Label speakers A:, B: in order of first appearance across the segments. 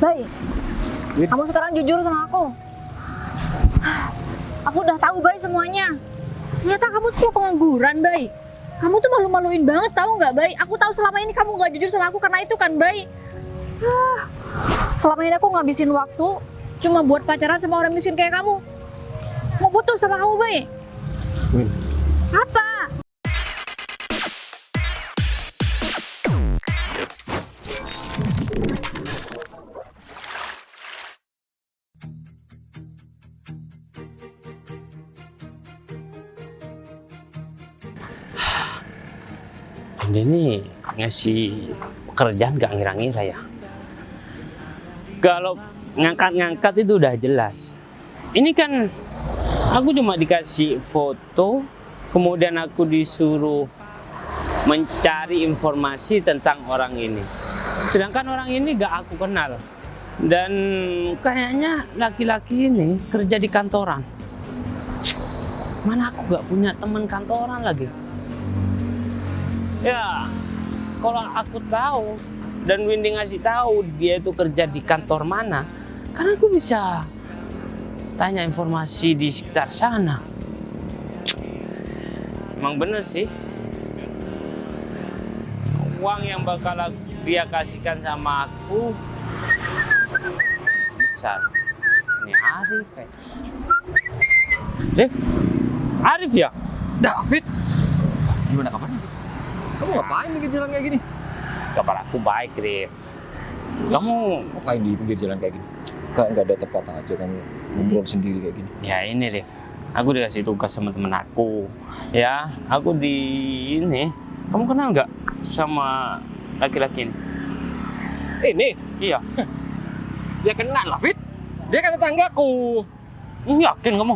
A: Baik, kamu sekarang jujur sama aku. Aku udah tahu Bay semuanya. Ternyata kamu tuh pengangguran, Bay. Kamu tuh malu-maluin banget, tahu nggak, Bay? Aku tahu selama ini kamu nggak jujur sama aku karena itu kan, Bay. Selama ini aku ngabisin waktu cuma buat pacaran sama orang miskin kayak kamu. Mau putus sama kamu, Bay?
B: Win,
A: Apa?
C: Anda ini ngasih pekerjaan gak ngira-ngira ya. Kalau ngangkat-ngangkat itu udah jelas. Ini kan aku cuma dikasih foto, kemudian aku disuruh mencari informasi tentang orang ini. Sedangkan orang ini gak aku kenal. Dan kayaknya laki-laki ini kerja di kantoran. Mana aku gak punya teman kantoran lagi. Ya, kalau aku tahu dan Windy ngasih tahu dia itu kerja di kantor mana, kan aku bisa tanya informasi di sekitar sana. Emang bener sih, uang yang bakal dia kasihkan sama aku besar. Ini Arif kayak. Arif ya?
B: David, gimana kabarnya? Kamu ngapain di pinggir jalan kayak gini?
C: Kabar aku baik, Rif. Kamu
B: Ngapain di pinggir jalan kayak gini? Nggak ada tempat aja kamu ngobrol sendiri kayak gini.
C: ya ini, Rif. Aku dikasih tugas sama temen aku. Ya, aku di ini. Kamu kenal nggak sama laki-laki ini?
B: Ini?
C: Iya.
B: Ya kenal lah, Fit. Dia kan tetanggaku.
C: Yakin kamu?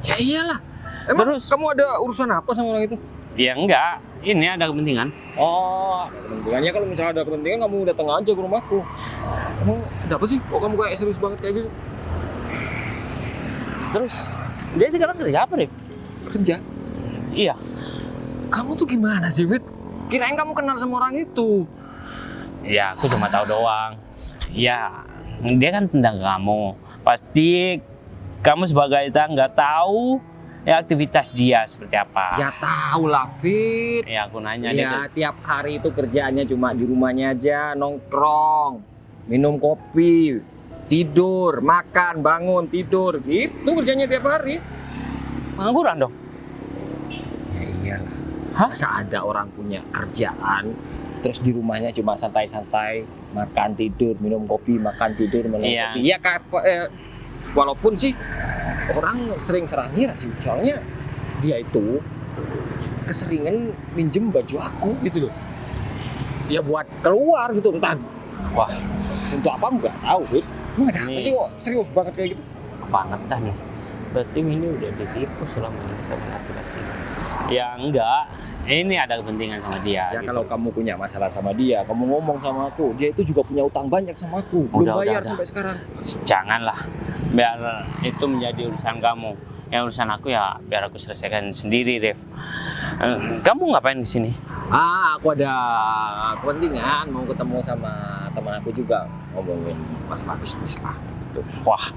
B: Ya iyalah. Emang
C: Terus?
B: kamu ada urusan apa sama orang itu?
C: Ya enggak. Ini ada kepentingan.
B: Oh, ada kepentingannya. Kalau misalnya ada kepentingan, kamu datang aja ke rumahku. Kamu ada apa sih? Kok kamu kayak serius banget kayak gitu?
C: Terus dia sekarang kerja apa, Rif?
B: Kerja?
C: Iya.
B: Kamu tuh gimana sih, Fit? Kirain kamu kenal sama orang itu.
C: Ya, aku cuma tahu doang. Ya, dia kan tentang kamu. Pasti kamu sebagai tetangga tahu ya aktivitas dia seperti apa.
B: Ya tahu lah, Fit.
C: Ya, aku nanya dia.
B: Ya, tiap hari itu kerjaannya cuma di rumahnya aja, nongkrong, minum kopi, tidur, makan, bangun, tidur. Gitu kerjanya tiap hari.
C: Pengangguran dong.
B: Ya iyalah.
C: Hah?
B: Masa ada orang punya kerjaan, terus di rumahnya cuma santai-santai, makan, tidur, minum kopi, makan, tidur, minum
C: Iya.
B: kopi. Ya, walaupun sih orang sering serah ngira sih, soalnya dia itu keseringan minjem baju aku gitu loh. Ya buat keluar gitu, entah
C: Wah,
B: untuk apa nggak tahu, Fit. Emang ada apa
C: Ini-
B: sih kok serius banget kayak gitu?
C: kebangetan nih. Berarti ini udah ditipu selama ini sama laki-laki. Ya enggak. Ini ada kepentingan sama dia.
B: Ya
C: gitu.
B: kalau kamu punya masalah sama dia, kamu ngomong sama aku, dia itu juga punya utang banyak sama aku, belum bayar
C: Udah.
B: sampai sekarang.
C: Janganlah. Biar itu menjadi urusan kamu. Yang urusan aku ya biar aku selesaikan sendiri, Ref. Kamu ngapain di sini?
B: Aku ada kepentingan mau ketemu sama teman aku juga, ngomongin masalah bisnis lah. Gitu.
C: Wah,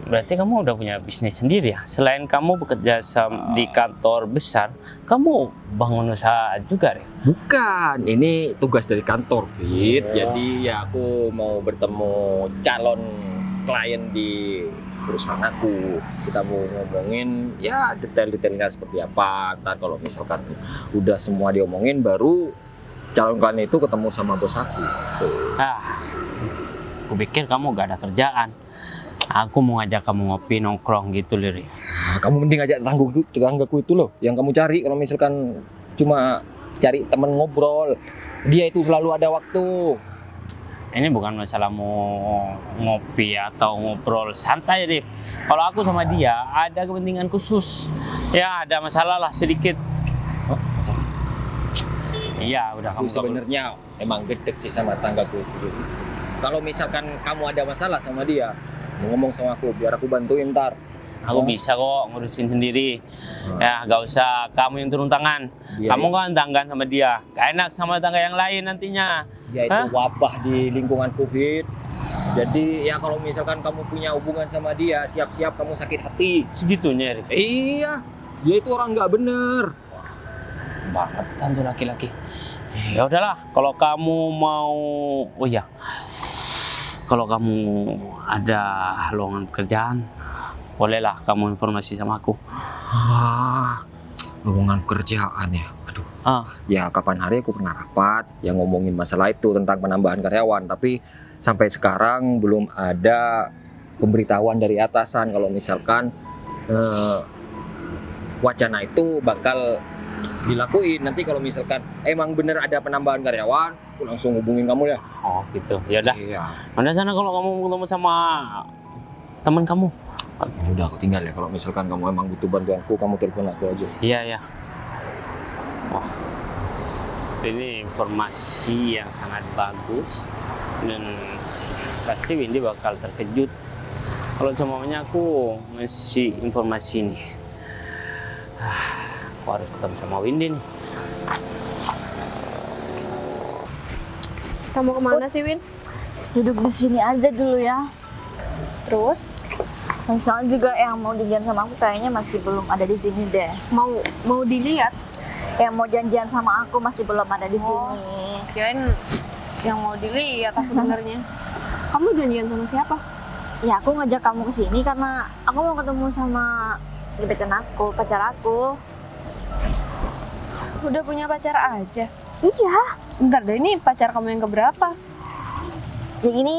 C: berarti kamu udah punya bisnis sendiri ya? Selain kamu bekerja di kantor besar, kamu bangun usaha juga, Ref?
B: Bukan, ini tugas dari kantor, Fit.
C: Oh.
B: Jadi ya aku mau bertemu calon klien di perusahaan aku. Kita mau ngomongin ya detail-detailnya seperti apa. Ntar kalau misalkan udah semua diomongin, baru calon klien itu ketemu sama bos aku. Tuh.
C: Aku pikir kamu gak ada kerjaan. Aku mau ngajak kamu ngopi nongkrong gitu, Ref.
B: Nah, kamu mending ajak tetanggaku itu loh, yang kamu cari. Kalau misalkan cuma cari temen ngobrol, dia itu selalu ada waktu.
C: Ini bukan masalah mau ngopi atau ngobrol santai, Rif. Kalau aku sama dia ada kepentingan khusus. Ya ada masalah lah sedikit.
B: Oh, masalah.
C: Iya udah
B: Aku
C: kamu
B: sebenarnya emang gedek sih sama tanggaku itu. Kalau misalkan kamu ada masalah sama dia, mau ngomong sama aku, biar aku bantuin ntar.
C: Aku bisa kok ngurusin sendiri. Ya gak usah kamu yang turun tangan.
B: Dia,
C: Kamu kan tanggan sama dia. Gak enak sama tangga yang lain nantinya.
B: dia itu
C: Hah?
B: wabah di lingkungan COVID. Jadi ya kalau misalkan kamu punya hubungan sama dia, siap-siap kamu sakit hati.
C: Segitunya, Rik.
B: Iya, dia itu orang nggak bener.
C: Banget kan tuh laki-laki. Ya udahlah, kalau kamu mau, oh iya, kalau kamu ada lowongan pekerjaan, bolehlah kamu informasi sama aku.
B: Hubungan kerjaan ya. Aduh. Ya kapan hari aku pernah rapat yang ngomongin masalah itu tentang penambahan karyawan, tapi sampai sekarang belum ada pemberitahuan dari atasan kalau misalkan wacana itu bakal dilakuin. Nanti kalau misalkan emang bener ada penambahan karyawan, aku langsung hubungin kamu ya.
C: Oh gitu, ya udah.
B: Iya.
C: Mana sana kalau kamu mau ketemu sama teman kamu.
B: Ya udah aku tinggal ya. Kalau misalkan kamu emang butuh bantuanku, kamu telepon aku aja.
C: Iya ya. Wah, ini informasi yang sangat bagus dan pasti Windy bakal terkejut kalau semuanya aku ngasih informasi ini. Aku harus ketemu sama Windy nih.
D: Kamu kemana sih, Win?
A: Duduk di sini aja dulu ya. Terus? Soalnya juga yang mau janjian sama aku kayaknya masih belum ada di sini deh.
D: Mau dilihat?
A: Yang mau janjian sama aku masih belum ada di
D: Oh.
A: sini.
D: Kirain yang mau dilihat aku dengernya. Kamu janjian sama siapa?
A: Ya aku ngajak kamu ke sini karena aku mau ketemu sama gebetan aku, pacar aku.
D: Udah punya pacar aja?
A: Iya.
D: Bentar deh, ini pacar kamu yang keberapa?
A: Yang ini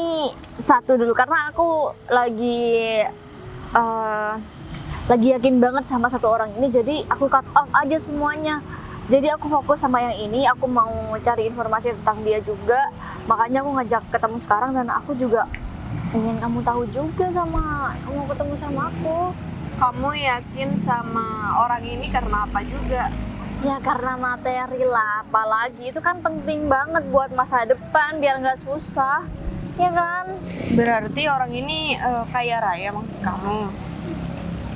A: satu dulu karena aku lagi yakin banget sama satu orang ini, jadi aku cut off aja semuanya. Jadi aku fokus sama yang ini, aku mau cari informasi tentang dia juga. Makanya aku ngajak ketemu sekarang dan aku juga ingin kamu tahu juga sama kamu ketemu sama aku.
D: Kamu yakin sama orang ini karena apa juga?
A: Ya karena materi lah, apalagi itu kan penting banget buat masa depan biar nggak susah, ya kan?
D: Berarti orang ini kaya raya maksud kamu?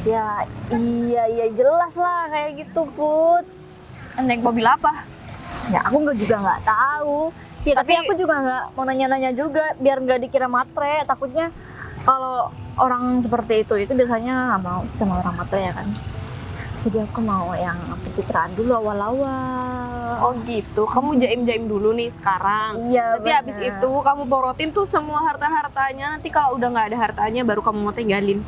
A: Ya iya jelas lah kayak gitu Put.
D: Naik mobil apa?
A: Ya aku juga nggak tahu. Ya tapi aku juga nggak mau nanya-nanya juga biar nggak dikira matre. Takutnya kalau orang seperti itu biasanya nggak mau sama orang matre ya kan. Jadi aku mau yang pencitraan dulu awal-awal.
D: Oh gitu, kamu jaim-jaim dulu nih sekarang.
A: Iya.
D: Nanti habis itu kamu porotin tuh semua harta-hartanya. Nanti kalau udah nggak ada hartanya baru kamu mau tinggalin.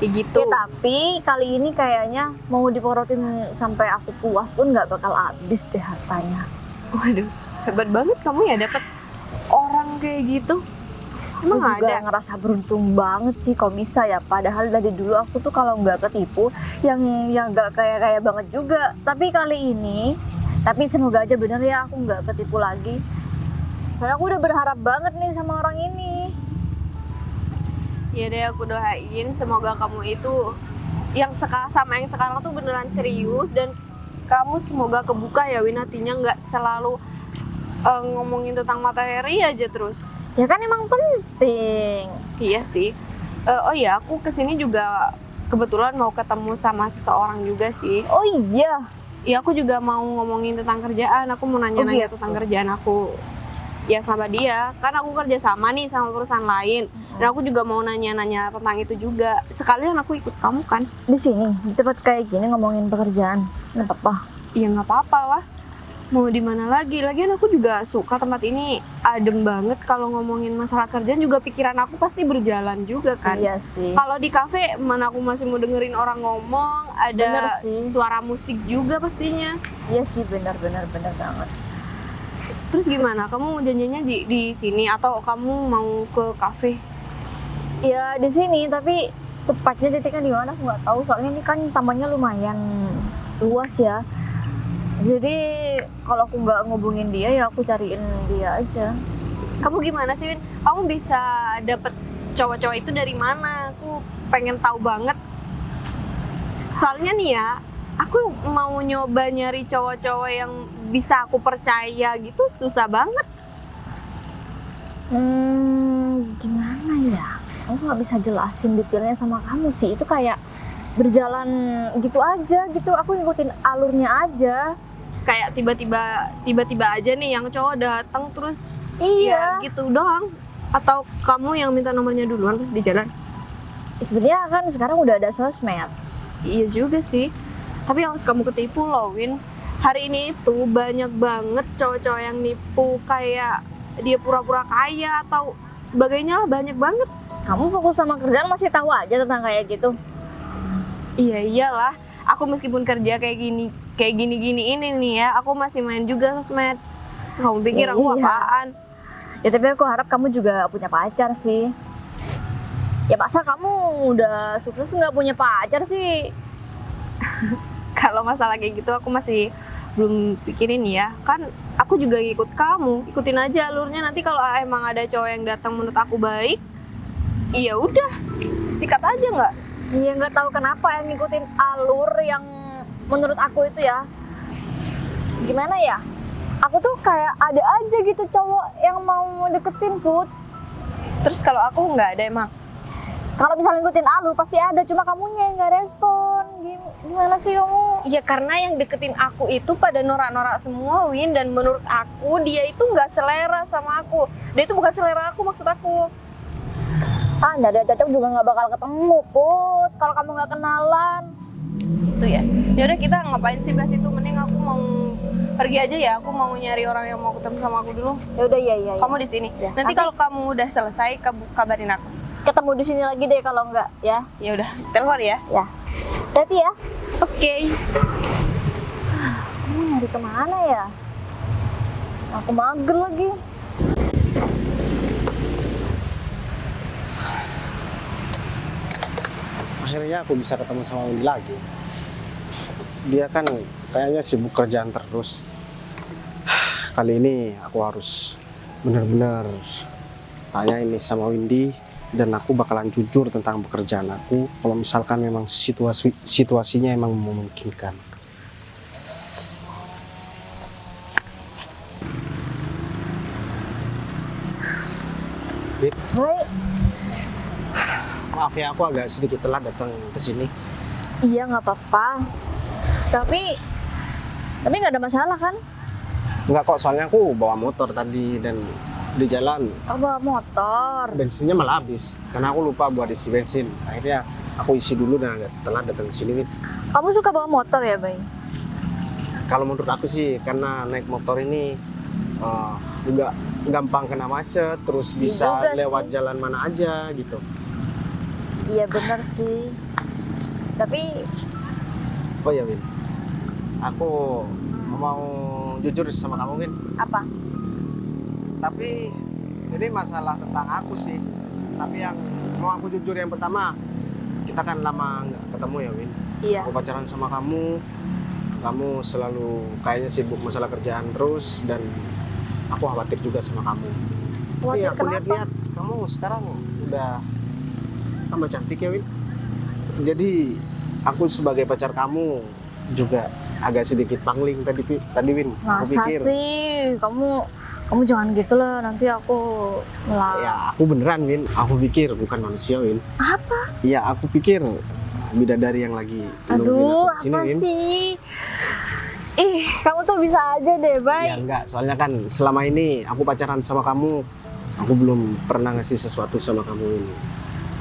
D: Kayak gitu.
A: Ya, tapi kali ini kayaknya mau diporotin sampai aku puas pun nggak bakal habis deh hartanya.
D: Waduh, hebat banget kamu ya dapet orang kayak gitu. Emang
A: Aku juga
D: ada?
A: ngerasa beruntung banget sih kok bisa ya. Padahal dari dulu aku tuh kalau nggak ketipu yang nggak kaya banget juga. Tapi kali ini, tapi semoga aja bener ya aku nggak ketipu lagi. Soalnya aku udah berharap banget nih sama orang ini.
D: Ya deh, aku doain semoga kamu itu yang sama yang sekarang tuh beneran serius dan kamu semoga kebuka ya Win, hatinya nggak selalu ngomongin tentang materi aja terus.
A: Ya kan emang penting.
D: Iya sih. Oh iya, aku kesini juga kebetulan mau ketemu sama seseorang juga sih.
A: Oh iya.
D: Iya, aku juga mau ngomongin tentang kerjaan. Aku mau nanya-nanya
A: gitu.
D: tentang kerjaan aku. Ya sama dia, kan aku kerja sama nih sama perusahaan lain. Dan aku juga mau nanya-nanya tentang itu juga. Sekalian aku ikut kamu kan.
A: Di sini, di tempat kayak gini ngomongin pekerjaan. Nggak apa-apa.
D: Iya nggak apa-apa lah. Mau di mana lagi? Lagian aku juga suka tempat ini, adem banget. Kalau ngomongin masalah kerjaan juga pikiran aku pasti berjalan juga kan.
A: Iya sih.
D: Kalau di kafe mana aku masih mau dengerin orang ngomong,
A: Bener
D: ada
A: sih.
D: suara musik juga pastinya.
A: Iya sih benar banget.
D: Terus gimana? Kamu janjinya di sini atau kamu mau ke kafe?
A: Ya di sini, tapi tepatnya titiknya di mana aku nggak tahu. Soalnya ini kan tamannya lumayan luas ya. Jadi kalau aku nggak ngubungin dia ya aku cariin dia aja.
D: Kamu gimana sih, Win? Kamu bisa dapet cowok-cowok itu dari mana? Aku pengen tahu banget. Soalnya nih ya, aku mau nyoba nyari cowok-cowok yang bisa aku percaya gitu susah banget.
A: Gimana ya? Aku nggak bisa jelasin detailnya sama kamu sih. Itu kayak berjalan gitu aja gitu. Aku ngikutin alurnya aja.
D: Kayak tiba-tiba aja nih yang cowok datang terus
A: Iya.
D: ya gitu doang. Atau kamu yang minta nomornya duluan pas di jalan?
A: Sebenarnya kan sekarang udah ada sosmed.
D: Iya juga sih. Tapi harus kamu ketipu loh, Win. Hari ini itu banyak banget cowok-cowok yang nipu, kayak dia pura-pura kaya atau sebagainya lah, banyak banget.
A: Kamu fokus sama kerjaan masih tahu aja tentang kayak gitu.
D: Iya iyalah. Aku meskipun kerja kayak gini ini nih ya, aku masih main juga sosmed. Kamu pikir
A: Ya,
D: aku
A: iya.
D: apaan?
A: Ya tapi aku harap kamu juga punya pacar sih. Ya masa kamu udah sukses nggak punya pacar sih?
D: Kalau masalah kayak gitu aku masih belum pikirin ya. Kan aku juga ngikut kamu, ikutin aja alurnya. Nanti kalau emang ada cowok yang datang menurut aku baik, iya udah, sikat aja nggak?
A: Iya nggak tahu kenapa yang ngikutin alur yang menurut aku itu ya. Gimana ya? Aku tuh kayak ada aja gitu cowok yang mau deketin Put.
D: Terus kalau aku nggak ada emang.
A: Kalau misalnya ngikutin alur pasti ada, cuma kamunya yang nggak respon. Gimana sih kamu?
D: Ya karena yang deketin aku itu pada norak-norak semua, Win. Dan menurut aku dia itu nggak selera sama aku. Dia itu bukan selera aku, maksud aku.
A: Ah, nggak ada cocok juga nggak bakal ketemu Put. Kalau kamu nggak kenalan.
D: Itu ya. Ya udah, kita ngapain sih bahas itu? Mending aku mau pergi aja ya. Aku mau nyari orang yang mau ketemu sama aku dulu.
A: Ya udah iya.
D: Kamu di sini.
A: Ya.
D: Nanti kalau kamu udah selesai, kabarin aku.
A: Ketemu di sini lagi deh kalau nggak ya.
D: Ya udah, telepon ya.
A: Ya. Hati ya.
D: Oke.
A: Kamu nyari kemana ya? Aku mager lagi.
E: Akhirnya aku bisa ketemu sama Windy lagi. Dia kan kayaknya sibuk kerjaan terus. Kali ini aku harus benar-benar tanya ini sama Windy, dan aku bakalan jujur tentang pekerjaan aku kalau misalkan memang situasinya emang memungkinkan.
A: Baik.
E: Maaf ya, aku agak sedikit telat datang ke sini.
A: Iya nggak apa-apa. Tapi nggak ada masalah kan?
E: Enggak kok, soalnya aku bawa motor tadi dan di jalan
A: Aku bawa motor.
E: bensinnya malah habis karena aku lupa buat isi bensin. Akhirnya aku isi dulu dan agak telat datang ke sini, Win.
A: Kamu suka bawa motor ya, Bay?
E: Kalau menurut aku sih karena naik motor ini juga gampang kena macet, terus bisa
A: juga
E: lewat
A: sih.
E: jalan mana aja gitu.
A: Iya bener sih. Tapi
E: Oh ya, Win, aku mau jujur sama kamu, Win.
A: apa?
E: Tapi ini masalah tentang aku sih. Tapi yang mau aku jujur yang pertama, kita kan lama nggak ketemu ya, Win.
A: Iya.
E: Aku pacaran sama kamu selalu kayaknya sibuk masalah kerjaan terus, dan aku khawatir juga sama kamu. Tapi
A: Khawatir
E: aku
A: kenapa?
E: lihat-lihat kamu sekarang udah tambah cantik ya, Win. Jadi aku sebagai pacar kamu juga agak sedikit pangling tadi, Win. Aku
A: Masa
E: pikir
A: sih? Kamu jangan gitu lah, nanti aku melarang.
E: ya aku beneran, Win. Aku pikir bukan manusia, Win.
A: Apa?
E: Ya aku pikir bidadari yang lagi
A: Aduh,
E: nungguin aku kesini,
A: apa
E: Win.
A: sih? Ih, kamu tuh bisa aja deh, Bay.
E: Ya enggak, soalnya kan selama ini aku pacaran sama kamu, aku belum pernah ngasih sesuatu sama kamu, Win.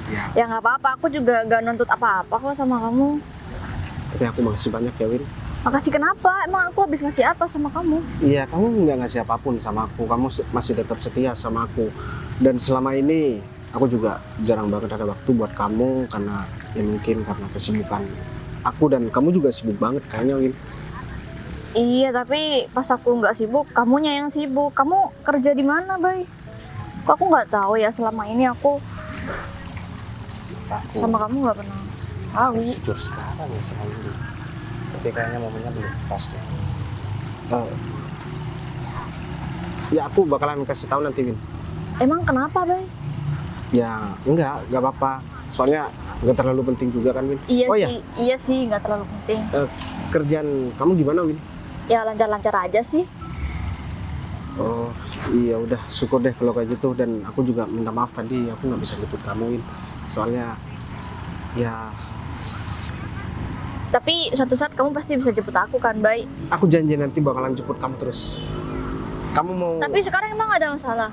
E: Ya,
A: Ya nggak apa-apa, aku juga nggak nuntut apa-apa kok sama kamu.
E: tapi aku makasih banyak ya, Win.
A: Makasih kenapa? Emang aku habis ngasih apa sama kamu?
E: Iya, kamu nggak ngasih apapun sama aku, kamu masih tetap setia sama aku. Dan selama ini aku juga jarang banget ada waktu buat kamu karena ya mungkin karena kesibukan aku, dan kamu juga sibuk banget kayaknya, Win.
A: Iya, tapi pas aku nggak sibuk, kamunya yang sibuk. Kamu kerja di mana, Bay? Kok aku nggak tahu ya, selama ini aku
E: Aku
A: sama kamu nggak pernah tahu.
E: harus jujur sekarang ya sama Windy. Tapi kayaknya momennya belum pas deh. Ya aku bakalan kasih tahu nanti, Win.
A: Emang kenapa, Bay?
E: Ya enggak apa-apa. Soalnya nggak terlalu penting juga kan, Win.
A: Iya
E: Oh,
A: sih, iya sih, nggak terlalu penting.
E: Kerjaan kamu gimana, Win?
A: Ya lancar-lancar aja sih.
E: Oh iya, udah syukur deh kalau kayak gitu. Dan aku juga minta maaf tadi aku nggak bisa jemput kamu, Win. Soalnya ya
A: Tapi suatu saat kamu pasti bisa jemput aku kan, Bay?
E: aku janji nanti bakalan jemput kamu terus. Kamu mau?
A: Tapi sekarang emang ada masalah?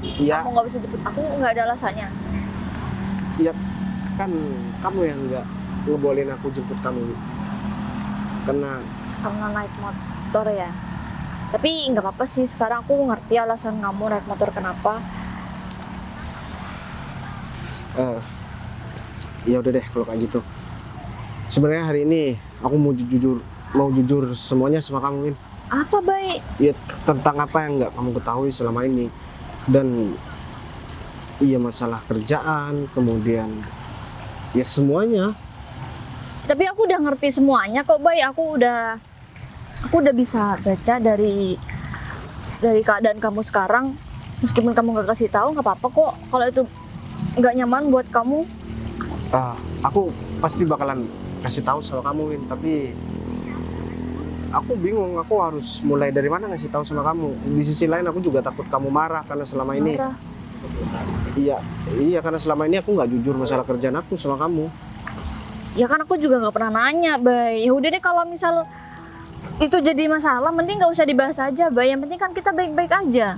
E: Ya,
A: Kamu nggak bisa jemput aku, nggak ada alasannya.
E: ya kan kamu yang nggak ngebolehin aku jemput kamu. Karena
A: Karena naik motor ya. Tapi nggak apa-apa sih, sekarang aku ngerti alasan kamu naik motor kenapa.
E: ya udah deh kalau kayak gitu. Sebenarnya hari ini aku mau jujur semuanya sama kamu, Win.
A: Apa baik?
E: Ya tentang apa yang nggak kamu ketahui selama ini. Dan iya masalah kerjaan, kemudian ya semuanya.
A: Tapi aku udah ngerti semuanya kok, Bay. Aku udah bisa baca dari keadaan kamu sekarang. Meskipun kamu nggak kasih tahu, nggak apa-apa kok. Kalau itu nggak nyaman buat kamu,
E: Aku pasti bakalan kasih tahu sama kamu, Win. Tapi aku bingung, aku harus mulai dari mana ngasih tahu sama kamu. Di sisi lain aku juga takut kamu marah karena selama ini.
A: marah.
E: Iya karena selama ini aku nggak jujur masalah kerjaan aku sama kamu.
A: Ya kan aku juga nggak pernah nanya, Bay. Ya udah deh, kalau misal itu jadi masalah, mending nggak usah dibahas aja, Bay. Yang penting kan kita baik-baik aja.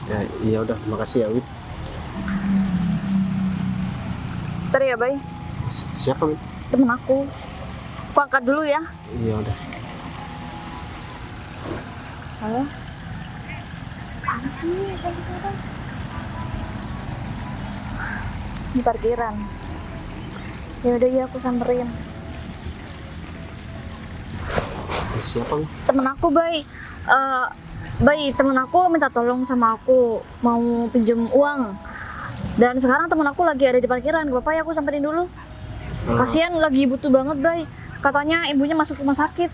E: Ya iya udah, makasih ya, Win.
A: Ntar ya, Bay.
E: Siapa, Win?
A: Temen aku. Aku angkat dulu ya.
E: Iya udah.
A: Halo? Apa sih? Di parkiran. Ya udah ya, aku samperin.
E: Siapa, Win?
A: Temen aku, Bay. Bay, temen aku minta tolong sama aku, mau pinjem uang. Dan sekarang temen aku lagi ada di parkiran. Gak apa-apa ya, aku samperin dulu. Kasian lagi butuh banget, Bay. Katanya ibunya masuk rumah sakit.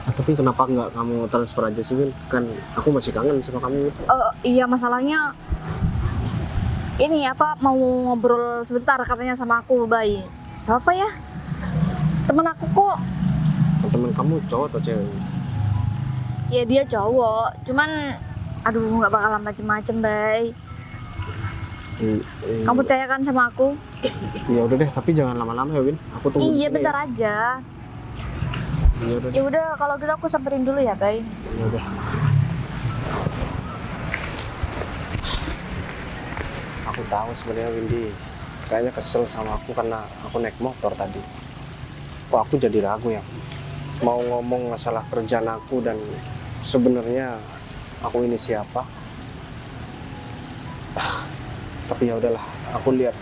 E: Tapi kenapa nggak kamu transfer aja sih, Win? Kan aku masih kangen sama kamu, Win.
A: Iya, masalahnya ini apa, mau ngobrol sebentar katanya sama aku, Bay. Gak apa ya? Temen aku kok.
E: Temen kamu cowok atau cewek?
A: Ya dia cowok, cuman aduh nggak bakalan macem-macem, Bay. Kamu percaya kan sama aku?
E: Ya udah deh, tapi jangan lama-lama ya, Win. Aku tunggu di
A: Iya,
E: sini.
A: bentar aja.
E: Ya udah.
A: Ya udah, kalau gitu aku samperin dulu ya, Bay.
E: Ya udah. Aku tahu sebenarnya Windy kayaknya kesel sama aku karena aku naik motor tadi. Kok aku jadi ragu ya mau ngomong masalah kerjaan aku dan sebenarnya aku ini siapa. Tapi ya udahlah, aku lihat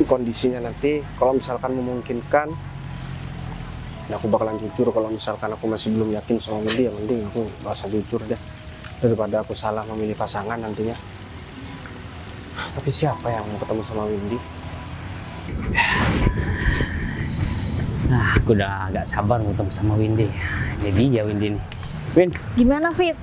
E: kondisinya nanti. Kalau misalkan memungkinkan, ya aku bakalan jujur. Kalau misalkan aku masih belum yakin sama Windy, ya mending aku gak usah jujur deh, daripada aku salah memilih pasangan nantinya. Tapi siapa yang mau ketemu sama Windy?
C: Nah, aku udah agak sabar mau ketemu sama Windy. Jadi ya Windy nih. Win,
A: Gimana, Fit?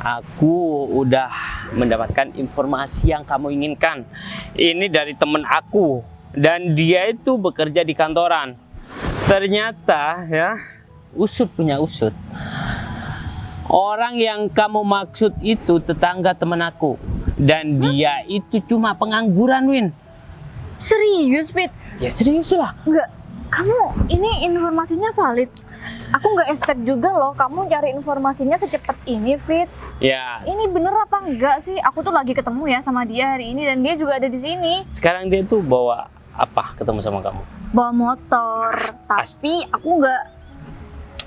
C: aku udah mendapatkan informasi yang kamu inginkan. Ini dari temen aku. Dan dia itu bekerja di kantoran. Ternyata ya, usut punya usut. Orang yang kamu maksud itu tetangga temen aku. Dan dia itu cuma pengangguran, Win.
A: Serius, Fit?
C: Ya serius lah.
A: Enggak, kamu ini informasinya valid. Aku nggak expect juga loh kamu cari informasinya secepat ini, Fit.
C: Ya,
A: Ini bener apa enggak sih? Aku tuh lagi ketemu ya sama dia hari ini dan dia juga ada di sini.
C: sekarang dia tuh bawa apa ketemu sama kamu?
A: Bawa motor. Tapi aku nggak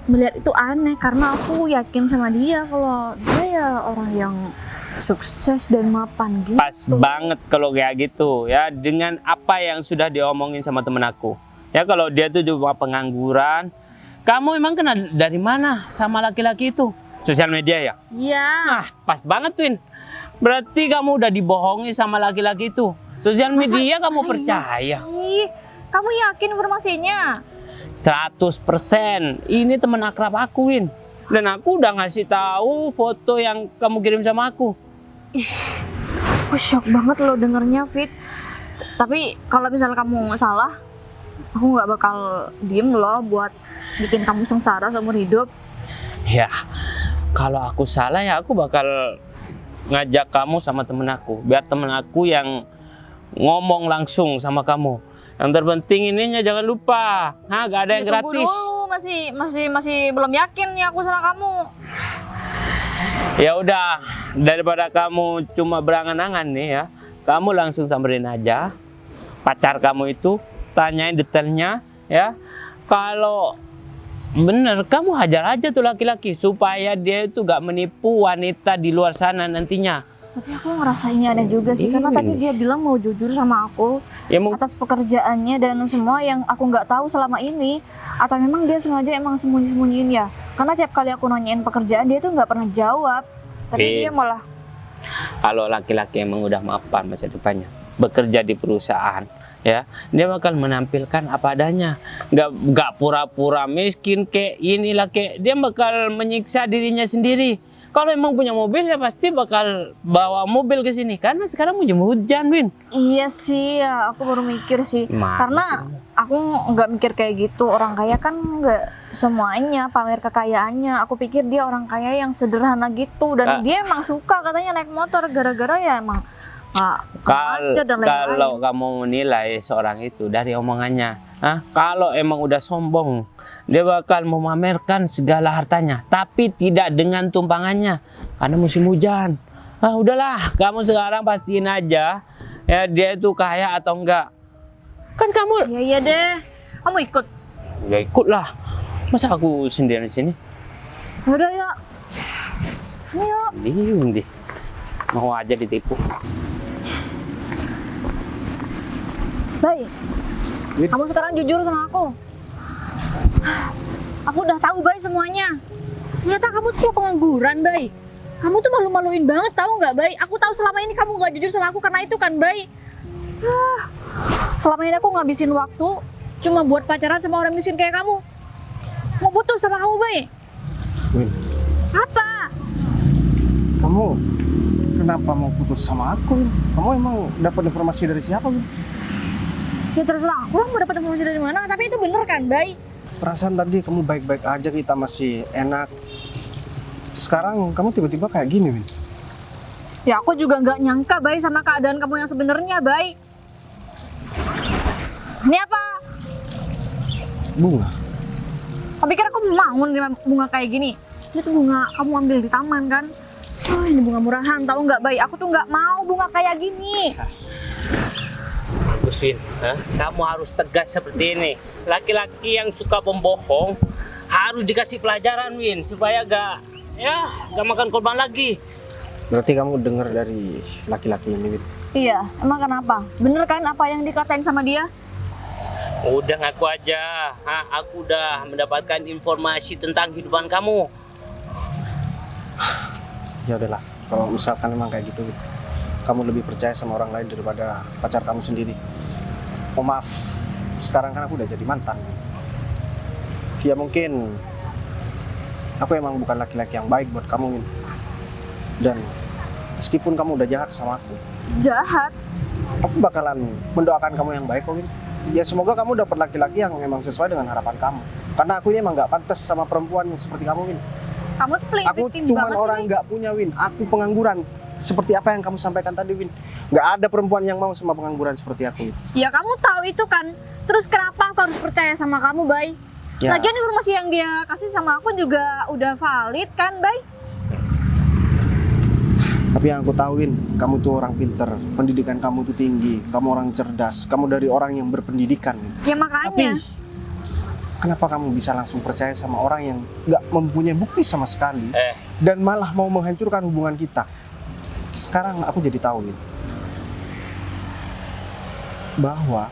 A: melihat itu aneh karena aku yakin sama dia kalau dia ya orang yang sukses dan mapan gitu.
C: Pas banget kalau kayak gitu ya, dengan apa yang sudah diomongin sama temen aku. Ya kalau dia tuh cuma pengangguran. Kamu emang kenal dari mana sama laki-laki itu? Sosial media ya?
A: Iya.
C: Nah, pas banget, Win. Berarti kamu udah dibohongi sama laki-laki itu. Sosial media kamu
A: Masa
C: percaya?
A: iya sih? Kamu yakin informasinya?
C: 100%. Ini teman akrab aku, Win. Dan aku udah ngasih tahu foto yang kamu kirim sama aku.
A: Aku shock banget loh dengernya, Fit. Tapi kalau misal kamu salah, aku nggak bakal diem loh buat bikin kamu sengsara seumur hidup.
C: Ya, kalau aku salah ya aku bakal ngajak kamu sama temen aku. Biar temen aku yang ngomong langsung sama kamu. Yang terpenting ininya jangan lupa, gak ada yang
A: Tunggu
C: gratis.
A: dulu, masih belum yakin nih aku sama kamu.
C: Ya udah, daripada kamu cuma berangan-angan nih ya, kamu langsung samperin aja pacar kamu itu, tanyain detailnya ya. Kalau bener, kamu hajar aja tuh laki-laki supaya dia itu gak menipu wanita di luar sana nantinya.
A: Tapi aku ngerasainnya aneh juga sih, karena
C: Iya.
A: tadi dia bilang mau jujur sama aku
C: Ya
A: atas pekerjaannya dan semua yang aku nggak tahu selama ini. Atau memang dia sengaja emang sembunyi-sembunyiin ya? Karena tiap kali aku nanyain pekerjaan dia tuh nggak pernah jawab. Tapi dia malah
C: kalau laki-laki emang udah mapan masa depannya, bekerja di perusahaan, ya dia bakal menampilkan apa adanya, nggak pura-pura miskin kayak inilah, kayak dia bakal menyiksa dirinya sendiri. Kalau emang punya mobil ya pasti bakal bawa mobil ke sini, karena sekarang musim hujan, Win.
A: iya sih ya, aku baru mikir sih. Karena aku nggak mikir kayak gitu. Orang kaya kan nggak semuanya pamer kekayaannya. Aku pikir dia orang kaya yang sederhana gitu. Dan dia emang suka katanya naik motor gara-gara ya emang macet dan lain-lain.
C: Kalau kamu menilai seorang itu dari omongannya, kalau emang udah sombong, dia bakal memamerkan segala hartanya, tapi tidak dengan tumpangannya, karena musim hujan. Udahlah, kamu sekarang pastiin aja ya dia itu kaya atau enggak. Kan kamu
A: Iya deh, kamu ikut.
C: ya ikutlah. Masa aku sendirian di sini?
A: Udah ya, ini yuk.
C: Bingung deh. Mau aja ditipu.
A: Baik,
E: Win.
A: kamu sekarang jujur sama aku. Aku udah tahu Bay semuanya. Ternyata kamu tuh pengangguran, Bay. Kamu tuh malu-maluin banget, tahu nggak, Bay? Aku tahu selama ini kamu nggak jujur sama aku karena itu kan, Bay. Selama ini aku ngabisin waktu cuma buat pacaran sama orang miskin kayak kamu. Mau putus sama kamu, Bay.
E: Win,
A: Apa?
E: kamu kenapa mau putus sama aku, Win? Kamu emang dapat informasi dari siapa, Win?
A: Ya terserah aku lah mau dapat informasi dari mana, tapi itu bener kan, Bay?
E: Perasaan tadi kamu baik-baik aja, kita masih enak. Sekarang kamu tiba-tiba kayak gini, Win.
A: Ya aku juga nggak nyangka, Bay, sama keadaan kamu yang sebenarnya, Bay. Ini apa?
E: Bunga.
A: Kamu pikir aku mau nerima bunga kayak gini? Ini tuh bunga kamu ambil di taman kan? Oh, ini bunga murahan, tahu nggak, Bay? Aku tuh nggak mau bunga kayak gini.
C: Bagus, Win. Kamu harus tegas seperti ini. Laki-laki yang suka pembohong harus dikasih pelajaran, Win, supaya gak makan korban lagi.
E: Berarti kamu dengar dari laki-laki ini, Win?
A: Iya, emang kenapa? Bener kan apa yang dikatain sama dia?
C: Udah ngaku aja. Aku udah mendapatkan informasi tentang kehidupan kamu.
E: Ya udahlah, kalau misalkan emang kayak gitu, Win, kamu lebih percaya sama orang lain daripada pacar kamu sendiri. Oh maaf, sekarang kan aku udah jadi mantan. Ya mungkin aku emang bukan laki-laki yang baik buat kamu, Win. Dan meskipun kamu udah jahat sama
A: Jahat?
E: aku bakalan mendoakan kamu yang baik, kok, Win. Ya semoga kamu dapat laki-laki yang memang sesuai dengan harapan kamu. Karena aku ini emang nggak pantas sama perempuan yang seperti kamu, Win.
A: Kamu tuh paling
E: Aku
A: victim
E: cuman
A: banget
E: orang
A: sih.
E: nggak punya, Win. Aku pengangguran. Seperti apa yang kamu sampaikan tadi, Win. Nggak ada perempuan yang mau sama pengangguran seperti aku, Win.
A: Ya kamu tahu itu kan. Terus kenapa aku harus percaya sama kamu, Bay?
E: Ya,
A: Lagian informasi yang dia kasih sama aku juga udah valid kan, Bay?
E: tapi yang aku tahu, Win, kamu tuh orang pinter. Pendidikan kamu tuh tinggi. Kamu orang cerdas. Kamu dari orang yang berpendidikan, Win.
A: Ya makanya.
E: Tapi kenapa kamu bisa langsung percaya sama orang yang nggak mempunyai bukti sama sekali dan malah mau menghancurkan hubungan kita? Sekarang aku jadi tahu, Win, bahwa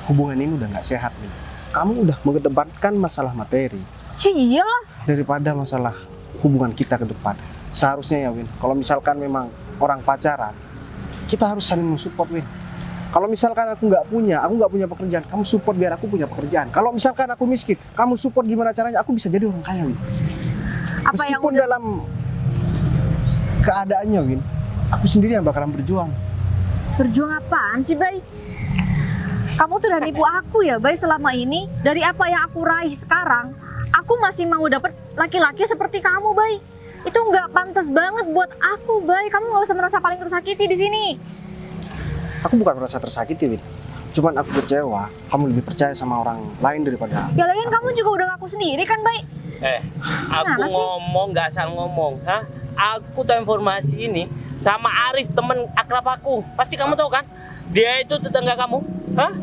E: hubungan ini udah nggak sehat, Win. Kamu udah mengedepankan masalah materi
A: Ya iyalah.
E: daripada masalah hubungan kita ke depan. Seharusnya ya, Win, kalau misalkan memang orang pacaran, kita harus saling mensupport, Win. Kalau misalkan aku nggak punya pekerjaan, kamu support biar aku punya pekerjaan. Kalau misalkan aku miskin, kamu support gimana caranya aku bisa jadi orang kaya, Win.
A: Apa yang
E: Meskipun
A: udah
E: dalam keadaannya, Win, aku sendiri yang bakalan berjuang.
A: berjuang apaan sih, Bay? Kamu tuh udah nipu aku ya, Bay, selama ini. Dari apa yang aku raih sekarang, aku masih mau dapet laki-laki seperti kamu, Bay. Itu nggak pantas banget buat aku, Bay. Kamu nggak usah merasa paling tersakiti di sini.
E: Aku bukan merasa tersakiti, Win. Cuman aku kecewa, kamu lebih percaya sama orang lain daripada
A: Ya lagian kamu juga udah ngaku sendiri kan, Bay?
C: Aku
A: Kenapa sih?
C: ngomong nggak asal ngomong, aku tahu informasi ini sama Arif, teman akrab aku. Pasti kamu tahu kan? Dia itu tetangga kamu. Hah?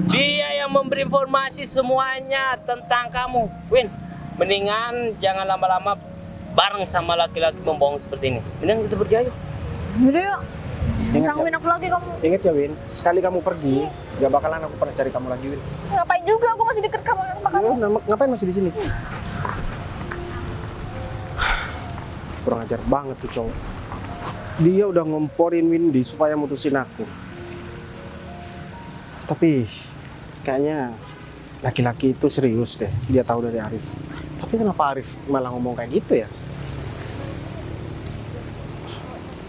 C: Dia yang memberi informasi semuanya tentang kamu. Win, mendingan jangan lama-lama bareng sama laki-laki membohong seperti ini. Mendingan kita pergi ayo.
A: Udah yuk.
E: Ingat
A: Sangguin aku lagi kamu.
E: Ingat ya Win, sekali kamu pergi, gak bakalan aku pernah cari kamu lagi Win.
A: Ngapain juga aku masih deket sama kamu.
E: Ngapain masih di sini? Kurang ajar banget tuh cowok. Dia udah ngomporin Windy supaya mutusin aku. Tapi kayaknya laki-laki itu serius deh. Dia tahu dari Arif. Tapi kenapa Arif malah ngomong kayak gitu ya?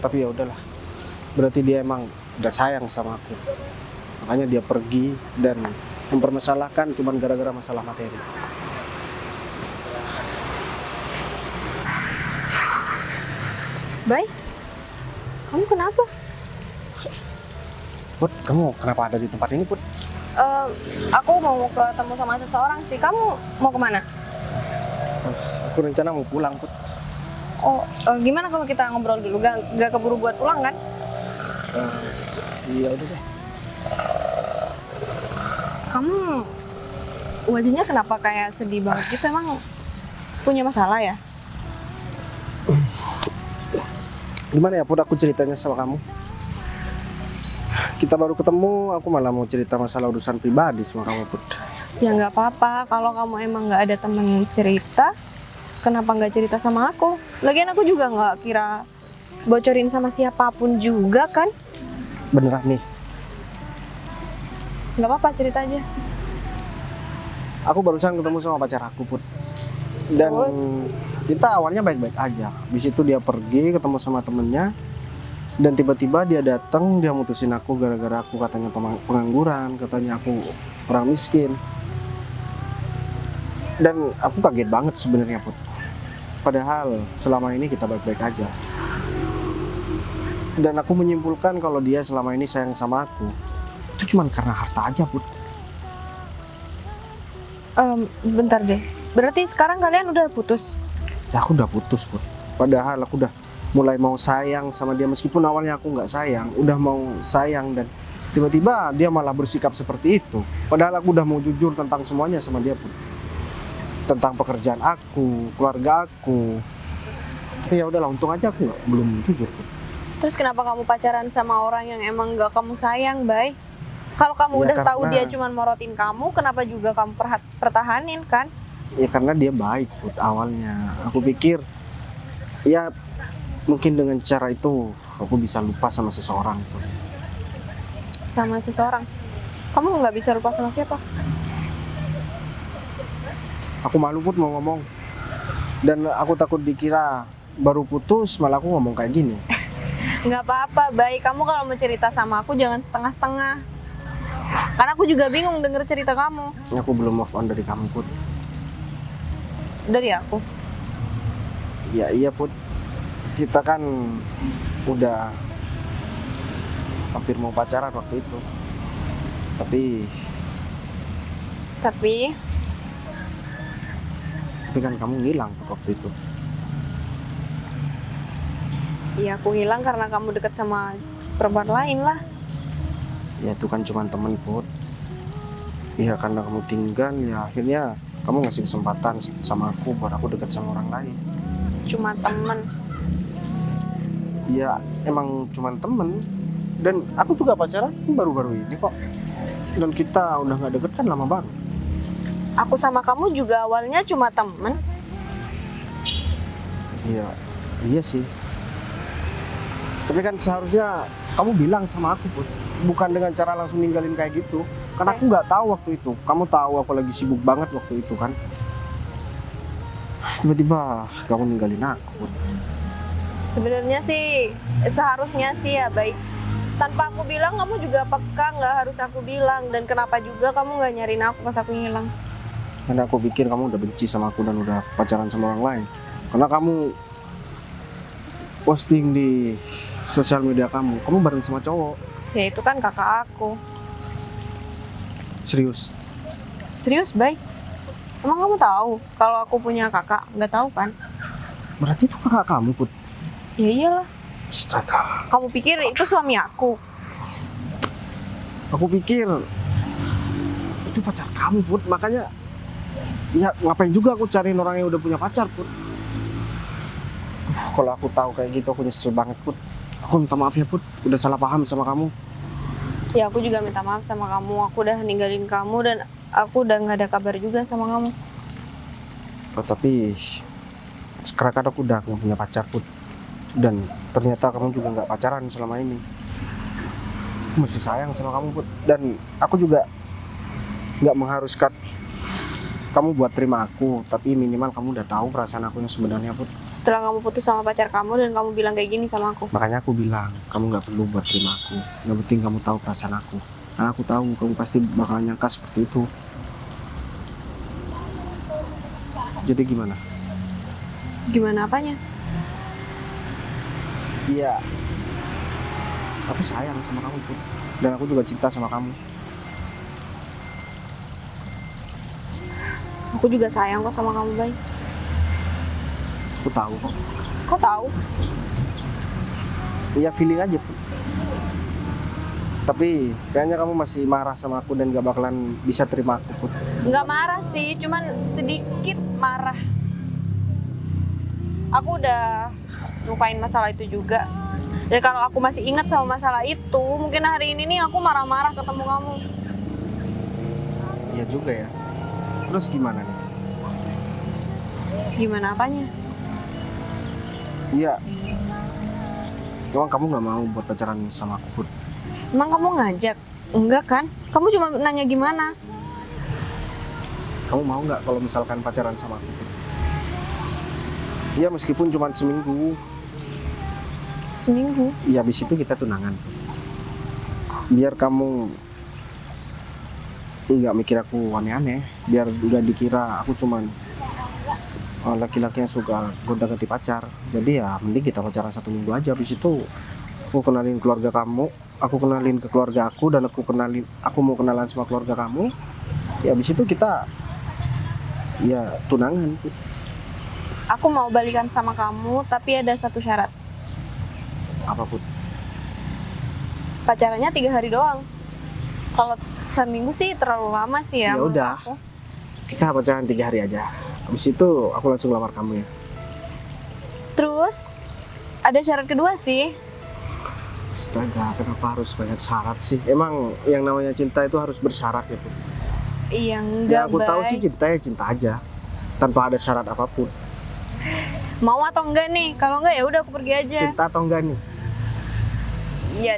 E: Tapi ya udahlah. Berarti dia emang udah sayang sama aku. Makanya dia pergi dan mempermasalahkan cuma gara-gara masalah materi.
D: Bay, kamu kenapa?
E: Put, kamu kenapa ada di tempat ini, Put?
D: Aku mau ketemu sama seseorang sih. Kamu mau kemana?
E: Aku rencana mau pulang, Put.
D: Oh, gimana kalau kita ngobrol dulu? Gak keburu buat pulang kan?
E: Iya udah deh.
D: Kamu wajahnya kenapa kayak sedih banget gitu? Emang punya masalah ya?
E: Gimana ya, Put, aku ceritanya sama kamu? Kita baru ketemu, aku malah mau cerita masalah urusan pribadi sama kamu, Put.
D: Ya nggak apa-apa. Kalau kamu emang nggak ada temen cerita, kenapa nggak cerita sama aku? Lagian aku juga nggak kira bocorin sama siapapun juga kan?
E: Beneran nih,
D: Nggak apa-apa, cerita aja.
E: aku barusan ketemu sama pacar aku, Put. Dan
D: Terus?
E: kita awalnya baik-baik aja. Habis itu dia pergi ketemu sama temennya. Dan tiba-tiba dia datang, dia mutusin aku gara-gara aku katanya pengangguran, katanya aku orang miskin. Dan aku kaget banget sebenarnya, Put. Padahal selama ini kita baik-baik aja. Dan aku menyimpulkan kalau dia selama ini sayang sama aku, itu cuma karena harta aja, Put.
D: Bentar deh. Berarti sekarang kalian udah putus?
E: Ya aku udah putus, Put. Padahal aku udah mulai mau sayang sama dia, meskipun awalnya aku nggak sayang, udah mau sayang, dan tiba-tiba dia malah bersikap seperti itu. Padahal aku udah mau jujur tentang semuanya sama dia, Put. Tentang pekerjaan aku, keluarga aku. Tapi ya udahlah, untung aja aku belum jujur, Put.
D: Terus kenapa kamu pacaran sama orang yang emang gak kamu sayang, Bay? Kalau kamu
E: Ya,
D: udah tahu
E: karena-
D: dia cuma morotin kamu, kenapa juga kamu pertahanin kan?
E: Ya karena dia baik, Put, awalnya. Aku pikir ya mungkin dengan cara itu aku bisa lupa sama seseorang, Put.
D: Sama seseorang. Kamu nggak bisa lupa sama siapa?
E: Aku malu, Put, mau ngomong. Dan aku takut dikira baru putus malah aku ngomong kayak gini.
D: Nggak apa-apa, baik. Kamu kalau mau cerita sama aku jangan setengah-setengah. Karena aku juga bingung denger cerita kamu.
E: Aku belum move on dari kamu, Put.
D: Dari aku.
E: Ya iya, Put. Kita kan udah hampir mau pacaran waktu itu. Tapi kan kamu ngilang, Put, waktu itu.
D: Iya, aku hilang karena kamu deket sama perempuan lain lah.
E: Ya itu kan cuma temen, Put. Iya, karena kamu tinggal, ya akhirnya kamu ngasih kesempatan sama aku buat aku dekat sama orang lain.
D: Cuma temen.
E: Ya emang cuma temen. Dan aku juga pacaran baru-baru ini kok. Dan kita udah nggak deket kan lama banget.
D: Aku sama kamu juga awalnya cuma temen.
E: Iya sih. Tapi kan seharusnya kamu bilang sama aku, Put. Bukan dengan cara langsung ninggalin kayak gitu. Karena aku nggak tahu waktu itu. Kamu tahu aku lagi sibuk banget waktu itu kan. Tiba-tiba kamu ninggalin aku, Put.
D: Sebenarnya sih seharusnya sih ya baik. Tanpa aku bilang kamu juga peka, nggak harus aku bilang. Dan kenapa juga kamu nggak nyariin aku pas aku ngilang?
E: Karena aku pikir kamu udah benci sama aku dan udah pacaran sama orang lain. Karena kamu posting di sosial media kamu bareng sama cowok.
D: Ya itu kan kakak aku.
E: Serius?
D: Serius baik. Emang kamu tahu kalau aku punya kakak? Nggak tahu kan?
E: Berarti itu kakak kamu, Put.
D: Ya iyalah.
E: Astaga.
D: Kamu pikir itu suami aku?
E: Aku pikir itu pacar kamu, Put. Makanya ya ngapain juga aku cariin orang yang udah punya pacar, Put. Kalau aku tahu kayak gitu aku nyesel banget, Put. Aku minta maaf ya, Put. Udah salah paham sama kamu.
D: Ya aku juga minta maaf sama kamu. Aku udah ninggalin kamu dan aku udah nggak ada kabar juga sama kamu.
E: Oh, tapi sekarang kan aku udah nggak punya pacar, Put. Dan ternyata kamu juga nggak pacaran selama ini. Aku masih sayang sama kamu, Put. Dan aku juga nggak mengharuskan kamu buat terima aku, tapi minimal kamu udah tahu perasaan aku yang sebenarnya, Put.
D: Setelah kamu putus sama pacar kamu dan kamu bilang kayak gini sama aku.
E: Makanya aku bilang kamu nggak perlu buat terima aku. Yang penting kamu tahu perasaan aku. Karena aku tahu kamu pasti bakalan nyangka seperti itu. Jadi gimana?
D: Gimana apanya?
E: Iya, aku sayang sama kamu, Put. Dan aku juga cinta sama kamu.
D: Aku juga sayang kok sama kamu, Bay.
E: Aku tahu kok.
D: Kok tahu?
E: Iya, feeling aja, Put. Tapi kayaknya kamu masih marah sama aku dan gak bakalan bisa terima aku, Put.
D: Nggak marah sih, cuman sedikit marah. Aku udah lupain masalah itu juga. Dan kalau aku masih ingat sama masalah itu, mungkin hari ini nih aku marah-marah ketemu kamu.
E: Iya juga ya. Terus gimana nih?
D: Gimana apanya?
E: Iya. Emang kamu gak mau buat pacaran sama aku, Put?
D: Emang kamu ngajak? Enggak kan? Kamu cuma nanya gimana?
E: Kamu mau nggak kalau misalkan pacaran sama aku, Put? Iya, meskipun cuma seminggu.
D: Seminggu?
E: Iya, habis itu kita tunangan. Biar kamu nggak mikir aku aneh-aneh. Biar nggak dikira aku cuman laki-laki yang suka gonta-ganti pacar. Jadi ya mending kita pacaran 1 minggu aja. Habis itu aku kenalin keluarga kamu, aku kenalin ke keluarga aku, dan aku mau kenalan sama keluarga kamu. Ya habis itu kita ya tunangan.
D: Aku mau balikan sama kamu, tapi ada satu syarat.
E: Apa, Put?
D: Pacarannya 3 hari doang. Kalau seminggu sih terlalu lama sih ya.
E: Ya
D: menurut
E: udah.
D: aku.
E: Kita pacaran 3 hari aja. Habis itu aku langsung lamar kamu ya.
D: Terus ada syarat kedua sih.
E: Astaga, kenapa harus banyak syarat sih? Emang yang namanya cinta itu harus bersyarat ya, Put?
D: Iya
E: Ya
D: enggak,
E: aku tahu
D: Bay.
E: sih cinta ya cinta aja. Tanpa ada syarat apapun.
D: Mau atau enggak nih? Kalau enggak ya udah aku pergi aja.
E: Cinta atau enggak nih?
D: Ya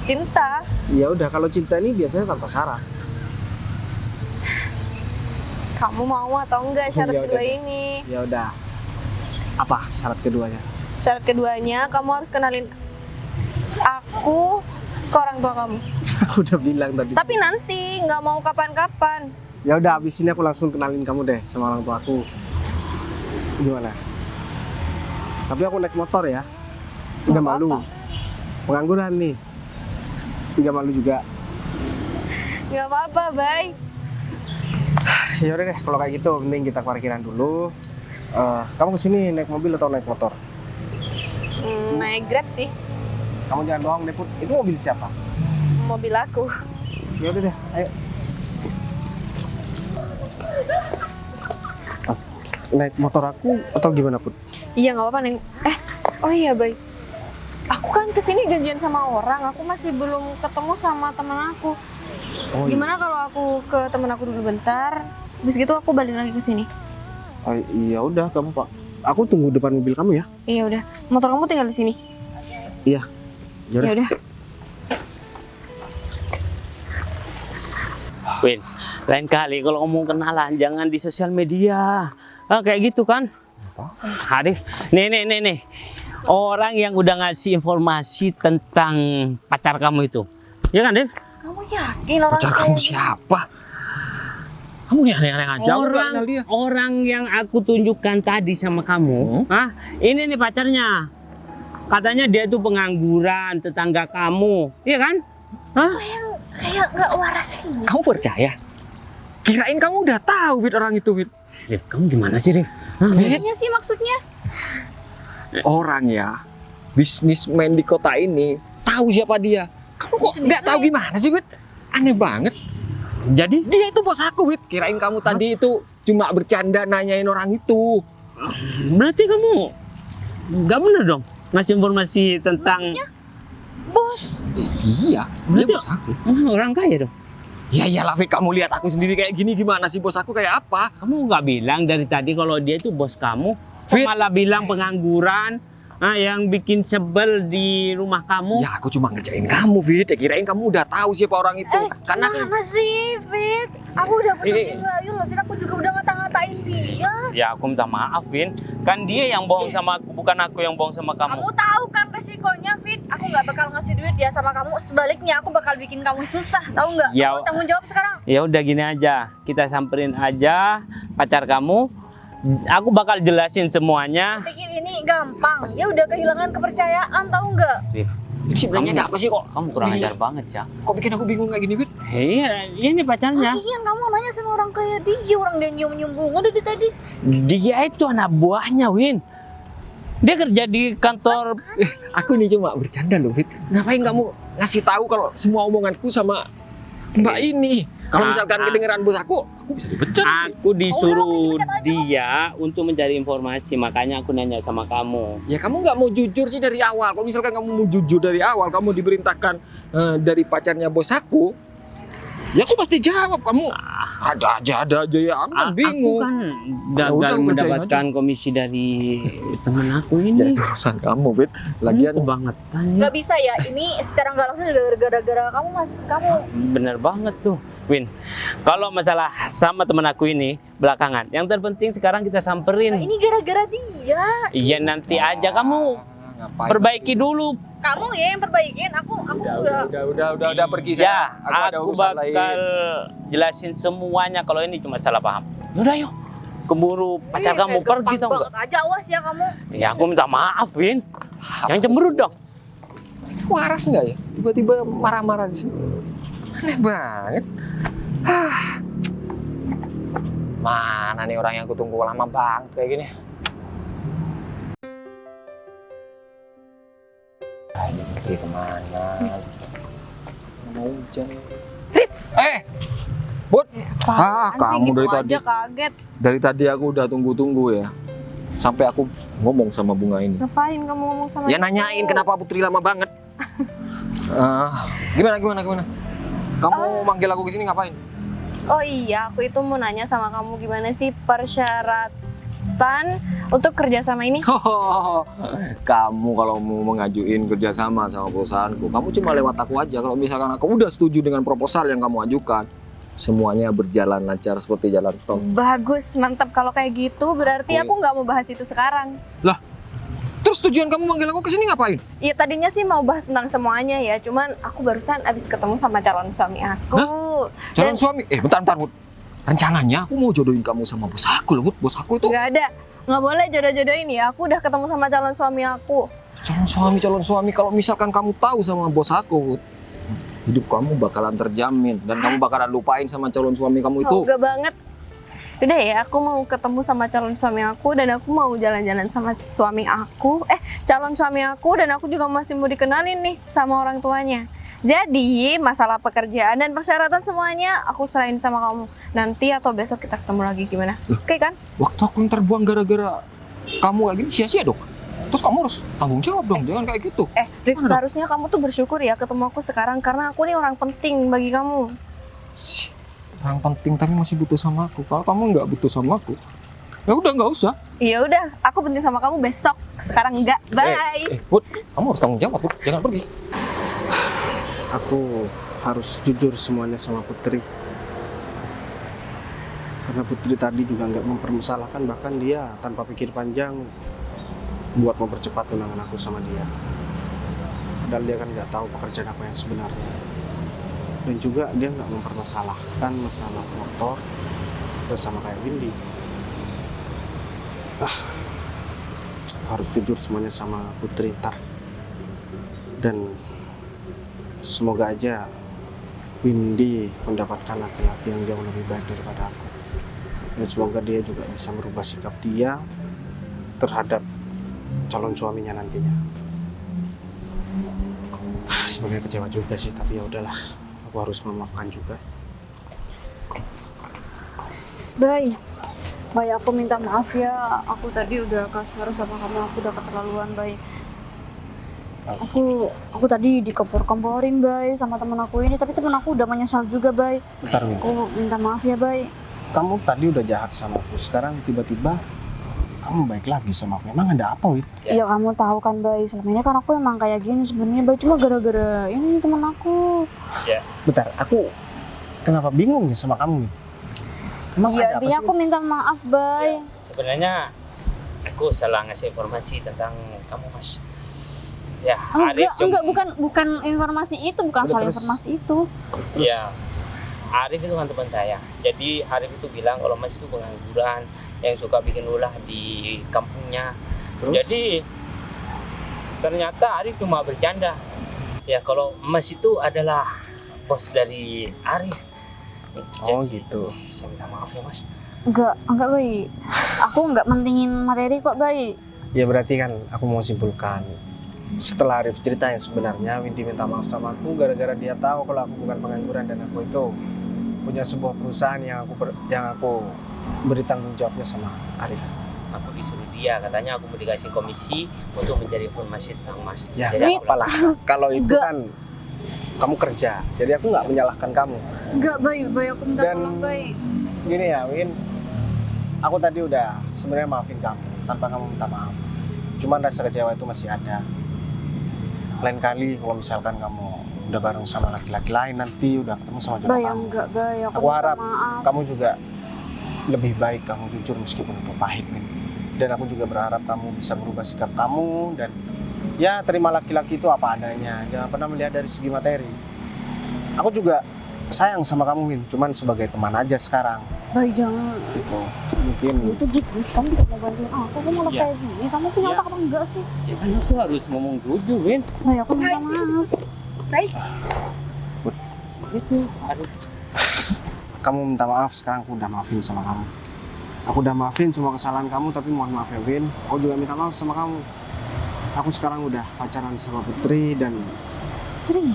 D: cinta.
E: Ya udah, kalau cinta ini biasanya tanpa syarat.
D: Kamu mau atau enggak syarat
E: Ya udah
D: kedua
E: deh.
D: ini?
E: Ya udah. Apa syarat keduanya?
D: Syarat keduanya kamu harus kenalin aku ke orang tua kamu.
E: Aku udah bilang tadi.
D: Tapi nanti nggak mau kapan-kapan.
E: Ya udah, habis ini aku langsung kenalin kamu deh sama orang tua aku. Gimana? Tapi aku naik motor ya. Nggak
D: Nggak
E: malu.
D: apa-apa.
E: Pengangguran nih. Nggak malu juga.
D: Nggak apa-apa, Bay.
E: Ya udah deh, kalau kayak gitu mending kita ke parkiran dulu. Kamu kesini naik mobil atau naik motor?
D: Naik Grab sih,
E: Kamu jangan bohong deh, Put. Itu mobil siapa?
D: mobil aku.
E: Ya udah deh, ayo. Naik motor aku atau gimana, Put?
D: Iya nggak apa-apa, Neng. Oh iya, Bay. Aku kan kesini janjian sama orang, aku masih belum ketemu sama teman aku.
E: Oh,
D: Gimana kalau aku ke teman aku dulu bentar, habis gitu aku balik lagi ke sini.
E: Iya udah, kamu Pak. Aku tunggu depan mobil kamu ya.
D: Iya udah, motor kamu tinggal di sini.
E: Iya. Ya
D: Ya
E: udah.
D: udah.
C: Win, lain kali kalau ngomong kenalan jangan di sosial media. Kayak gitu kan? Arif, nih. Orang yang udah ngasih informasi tentang pacar kamu itu. Ya kan, Arif?
D: Kamu yakin orang
B: Pacar kamu siapa? Kamu nih aneh-aneh aja. Aku nggak kenal dia.
C: Orang yang aku tunjukkan tadi sama kamu, ini nih pacarnya. Katanya dia tuh pengangguran, tetangga kamu, iya kan? Hah?
D: kayak nggak waras ini.
B: Kamu percaya? Kirain kamu udah tahu Wid orang itu, Wid.
C: Rif, kamu gimana sih, Rif?
B: Wid,
D: Iya sih maksudnya.
B: orang ya bisnismen di kota ini tahu siapa dia. Kamu kok nggak tahu gimana sih, Wit? Aneh banget.
C: Jadi
B: Dia itu bos aku, Wit. Kirain kamu tadi itu cuma bercanda nanyain orang itu.
C: berarti kamu nggak bener dong ngasih informasi tentang
D: Bos,
B: Iya, dia
C: Berarti-
B: bos aku.
C: orang kaya dong.
B: Ya iyalah, Wit. Kamu lihat aku sendiri kayak gini, gimana sih bos aku kayak apa?
C: Kamu nggak bilang dari tadi kalau dia itu bos kamu, kok
B: Fit.
C: malah bilang pengangguran, yang bikin sebel di rumah kamu.
B: Ya aku cuma ngerjain kamu, Fit. Ya kirain kamu udah tahu siapa orang itu. Karena kan
A: Gimana sih, Fit? Aku udah putusin
B: Eh.
A: Bayu loh, Fit. Aku juga udah ngata-ngatain dia.
C: Ya aku minta maaf, Vin. Kan dia yang bohong sama aku, bukan aku yang bohong sama kamu.
A: Kamu tahu kan resikonya, Fit? Aku nggak bakal ngasih duit ya sama kamu. Sebaliknya, aku bakal bikin kamu susah, tahu nggak?
C: Ya.
A: Kamu tanggung jawab sekarang.
C: Ya udah gini aja, kita samperin aja pacar kamu. Aku bakal jelasin semuanya.
A: Pikir ini gampang. Dia udah kehilangan kepercayaan, tahu nggak?
B: ini sebenarnya ada apa sih kok?
C: Kamu kurang ajar banget, Cak.
B: Kok bikin aku bingung kayak gini, Fit?
C: Iya, ini pacarnya.
A: Lagian kamu nanya sama orang kayak dia, orang dia nyium-nyium bunga dari tadi.
C: Dia itu anak buahnya, Win. Dia kerja di kantor.
B: Aku ini cuma bercanda loh, Fit. Ngapain kamu ngasih tahu kalau semua omonganku sama Mbak ini? Kalau misalkan kedengeran bos aku bisa dipecat.
C: Aku disuruh
A: dipecat aja.
C: dia untuk mencari informasi, makanya aku nanya sama kamu.
B: Ya kamu nggak mau jujur sih dari awal. Kalau misalkan kamu mau jujur dari awal, kamu diperintahkan dari pacarnya bos aku, ya aku pasti jawab. Kamu ada aja ya. Aku kan bingung.
C: Aku kan
B: Ya udah,
C: gagal
B: kerjain
C: mendapatkan komisi dari temen aku
B: Ya
C: ini.
B: itu urusan kamu, Fit. Lagian
C: Kebangetan ya.
A: Nggak bisa ya, ini secara nggak langsung juga gara-gara kamu, Mas. Kamu
C: Bener banget tuh, Win. Kalau masalah sama temen aku ini belakangan, yang terpenting sekarang kita
A: Nah,
C: samperin.
A: ini gara-gara dia.
C: Iya nanti aja kamu
B: ngapain?
C: perbaiki dulu.
A: Kamu ya yang perbaikin. Aku
B: Udah pergi
C: Ya,
B: saya. Aku ada
C: aku
B: urusan
C: bakal
B: lain.
C: jelasin semuanya kalau ini cuma salah paham. Yaudah yuk, keburu pacar kamu pergi tau nggak?
A: Banget aja, awas ya kamu.
C: Ya aku minta maaf, Win. Yang cemberut dong.
B: Waras nggak ya? Tiba-tiba marah-marah di sini. Aneh banget. Mana nih orang yang aku tunggu lama banget kayak gini? Ayo pergi kemana? Mau hujan. Bud.
D: apaan sih,
B: Kamu
D: gitu
B: dari
D: aja
B: tadi.
D: kaget.
B: Dari tadi aku udah tunggu-tunggu ya. Sampai aku ngomong sama bunga ini.
D: Ngapain kamu ngomong sama
B: Ya
D: aku?
B: nanyain kenapa Putri lama banget. Gimana? Kamu manggil aku ke sini ngapain?
D: Oh iya, aku itu mau nanya sama kamu gimana sih persyaratan untuk kerjasama ini?
B: Kamu kalau mau mengajuin kerjasama sama perusahaanku, kamu cuma lewat aku aja. Kalau misalkan aku udah setuju dengan proposal yang kamu ajukan, semuanya berjalan lancar seperti jalan tol.
D: Bagus, mantap kalau kayak gitu. Berarti aku nggak mau bahas itu sekarang.
B: Terus tujuan kamu manggil aku ke sini ngapain?
D: Iya tadinya sih mau bahas tentang semuanya ya, cuman aku barusan abis ketemu sama calon suami aku.
B: Calon
D: Dan-
B: suami? Bentar, Bud. Rencananya aku mau jodohin kamu sama bos aku loh, Bud. Bos aku itu
D: Nggak ada, nggak boleh jodoh-jodohin ya. Aku udah ketemu sama calon suami aku.
B: calon suami. Kalau misalkan kamu tahu sama bos aku, Bud, hidup kamu bakalan terjamin dan kamu bakalan lupain sama calon suami kamu itu.
D: Enggak banget. Udah ya, aku mau ketemu sama calon suami aku dan aku mau jalan-jalan sama suami aku. Calon suami aku dan aku juga masih mau dikenalin nih sama orang tuanya. Jadi masalah pekerjaan dan persyaratan semuanya aku serahin sama kamu. Nanti atau besok kita ketemu lagi gimana? Oke kan?
B: Waktu aku yang terbuang gara-gara kamu kayak gini sia-sia dong. Terus kamu harus tanggung jawab dong, jangan kayak gitu.
D: Rick, seharusnya kamu tuh bersyukur ya ketemu aku sekarang karena aku nih orang penting bagi kamu.
B: Orang penting tapi masih butuh sama aku. Kalau kamu nggak butuh sama aku, ya udah nggak usah.
D: Iya udah, aku penting sama kamu besok. Sekarang enggak. Bye.
B: Bud, kamu harus tanggung jawab, Bud. Jangan pergi.
E: Aku harus jujur semuanya sama Putri. Karena Putri tadi juga nggak mempermasalahkan, bahkan dia tanpa pikir panjang buat mempercepat tunangan aku sama dia. Padahal dia kan nggak tahu pekerjaan aku yang sebenarnya. Dan juga dia nggak mempermasalahkan masalah motor bersama kayak Windy. Harus jujur semuanya sama Putri ntar. Dan semoga aja Windy mendapatkan laki-laki yang jauh lebih baik daripada aku. Dan semoga dia juga bisa merubah sikap dia terhadap calon suaminya nantinya. sebenarnya kecewa juga sih, tapi ya udahlah, aku harus memaafkan juga.
A: Bay, aku minta maaf ya. Aku tadi udah kasar sama kamu, aku udah keterlaluan, Bay. Aku tadi dikompor-komporin, Bay, sama temen aku ini, tapi temen aku udah menyesal juga, Bay.
E: Bentar, Win.
A: Aku minta maaf ya, Bay.
E: Kamu tadi udah jahat sama aku, sekarang tiba-tiba kamu baik lagi sama aku. Emang ada apa, Win?
A: Iya, kamu tahu kan, Bay, selama ini kan aku emang kayak gini sebenarnya, Bay, cuma gara-gara ini temen aku.
E: Bentar, aku kenapa bingung ya sama kamu, Win? Emang
A: Iya,
E: ada apa
A: intinya
E: sih,
A: aku minta maaf, Bay.
C: Sebenarnya aku salah ngasih informasi tentang kamu, Mas. Ya, Arif
A: Bukan informasi itu, bukan soal
E: Terus?
A: informasi itu.
C: Ya, Arif itu kan teman saya. Jadi Arif itu bilang kalau Mas itu pengangguran yang suka bikin ulah di kampungnya.
E: Terus?
C: Jadi ternyata Arif cuma bercanda. Ya, kalau Mas itu adalah bos dari Arif.
E: Oh,
C: Jadi,
E: gitu.
C: saya minta maaf ya, Mas.
A: Enggak, Bay. Aku enggak mentingin materi kok, Bay.
E: Ya berarti kan aku mau simpulkan, setelah Arif cerita yang sebenarnya, Windy minta maaf sama aku gara-gara dia tahu kalau aku bukan pengangguran dan aku itu punya sebuah perusahaan yang aku beri tanggung jawabnya sama Arif.
C: Aku disuruh dia, katanya aku mau dikasih komisi untuk mencari informasi tentang Mas.
E: Ya
C: Jadi
E: nggak apa-apa lah, kalau itu
A: Enggak.
E: kan kamu kerja, jadi aku nggak menyalahkan kamu.
A: Enggak, Bay, aku minta
E: Dan-
A: tolong, Bay.
E: Gini ya, Win, aku tadi udah sebenarnya maafin kamu tanpa kamu minta maaf. Cuman rasa kecewa itu masih ada. Lain kali kalau misalkan kamu udah bareng sama laki-laki lain, nanti udah ketemu sama jodoh
A: Bay,
E: kamu,
A: enggak, Bay. Aku
E: Aku
A: minta
E: harap
A: maaf.
E: kamu juga lebih baik kamu jujur meskipun itu pahit, Win. Dan aku juga berharap kamu bisa berubah sikap kamu dan ya terima laki-laki itu apa adanya. Jangan pernah melihat dari segi materi. Aku juga sayang sama kamu, Win. Cuman sebagai teman aja sekarang.
A: Bay, jangan.
E: Gitu. Mungkin
A: Itu gitu, kamu tidak mau bantuin aku, kamu malah
C: Iya.
A: kayak gini. Kamu punya
C: Iya.
A: otak apa enggak sih?
C: ya kan aku harus ngomong jujur, Win.
A: Bay, aku minta maaf.
C: Itu Arif.
E: kamu minta maaf, sekarang aku udah maafin sama kamu. Aku udah maafin semua kesalahan kamu, tapi mohon maaf ya, Win. Aku juga minta maaf sama kamu. Aku sekarang udah pacaran sama Putri dan
A: Serius?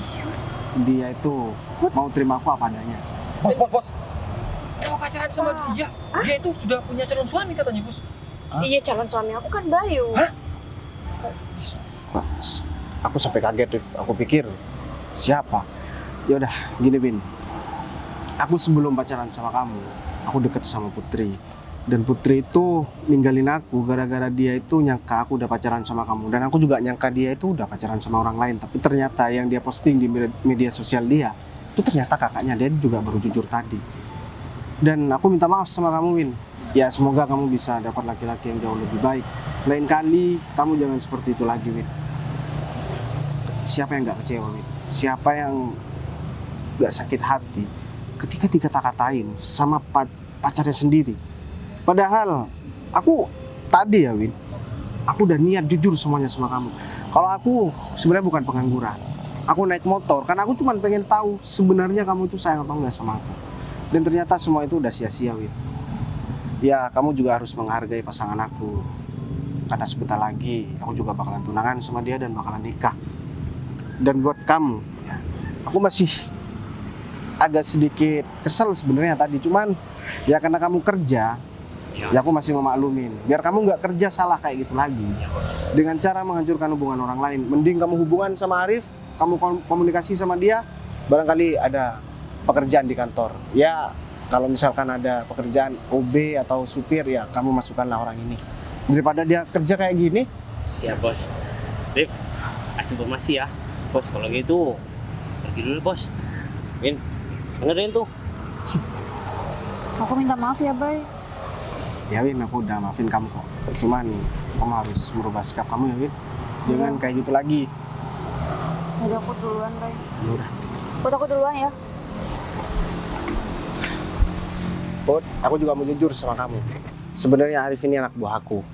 E: dia itu mau terima aku apa adanya.
B: Bos. Kamu pacaran sama dia? Dia itu sudah punya calon suami katanya, Bos.
D: Iya, calon suami aku kan Bayu.
E: Wah, aku sampai kaget, Rif. Aku pikir siapa? Ya udah, gini, Win. Aku sebelum pacaran sama kamu, aku deket sama Putri. Dan Putri itu ninggalin aku gara-gara dia itu nyangka aku udah pacaran sama kamu. Dan aku juga nyangka dia itu udah pacaran sama orang lain. Tapi ternyata yang dia posting di media sosial dia, itu ternyata kakaknya dia juga baru jujur tadi. Dan aku minta maaf sama kamu, Win. Ya semoga kamu bisa dapat laki-laki yang jauh lebih baik. Lain kali kamu jangan seperti itu lagi, Win. Siapa yang gak kecewa, Win? Siapa yang gak sakit hati ketika dikata-katain sama pacarnya sendiri? Padahal aku tadi ya, Win, aku udah niat jujur semuanya sama kamu. Kalau aku sebenarnya bukan pengangguran, aku naik motor karena aku cuma pengen tahu sebenarnya kamu itu sayang atau enggak sama aku. Dan ternyata semua itu udah sia-sia, Win. Ya kamu juga harus menghargai pasangan aku, karena sebentar lagi aku juga bakalan tunangan sama dia dan bakalan nikah. Dan buat kamu ya, aku masih agak sedikit kesel sebenarnya tadi, cuman ya karena kamu kerja, ya aku masih memaklumin. Biar kamu nggak kerja salah kayak gitu lagi. Dengan cara menghancurkan hubungan orang lain. Mending kamu hubungan sama Arif, kamu komunikasi sama dia, barangkali ada pekerjaan di kantor. Ya kalau misalkan ada pekerjaan OB atau supir, ya kamu masukkanlah orang ini. Daripada dia kerja kayak gini.
C: Siap, Bos. Rif, kasih informasi ya. Bos, kalau gitu pergi dulu, Bos. Win, dengerin tuh.
A: Aku minta maaf ya, Bay.
E: Ya Win, aku udah maafin kamu kok. Cuman kamu harus merubah sikap kamu ya, Win. Jangan kayak gitu lagi.
A: Udah, aku duluan, Bay.
E: Ya udah.
A: Buat aku duluan ya.
E: Put, aku juga mau jujur sama kamu. Sebenarnya Arif ini anak buah aku.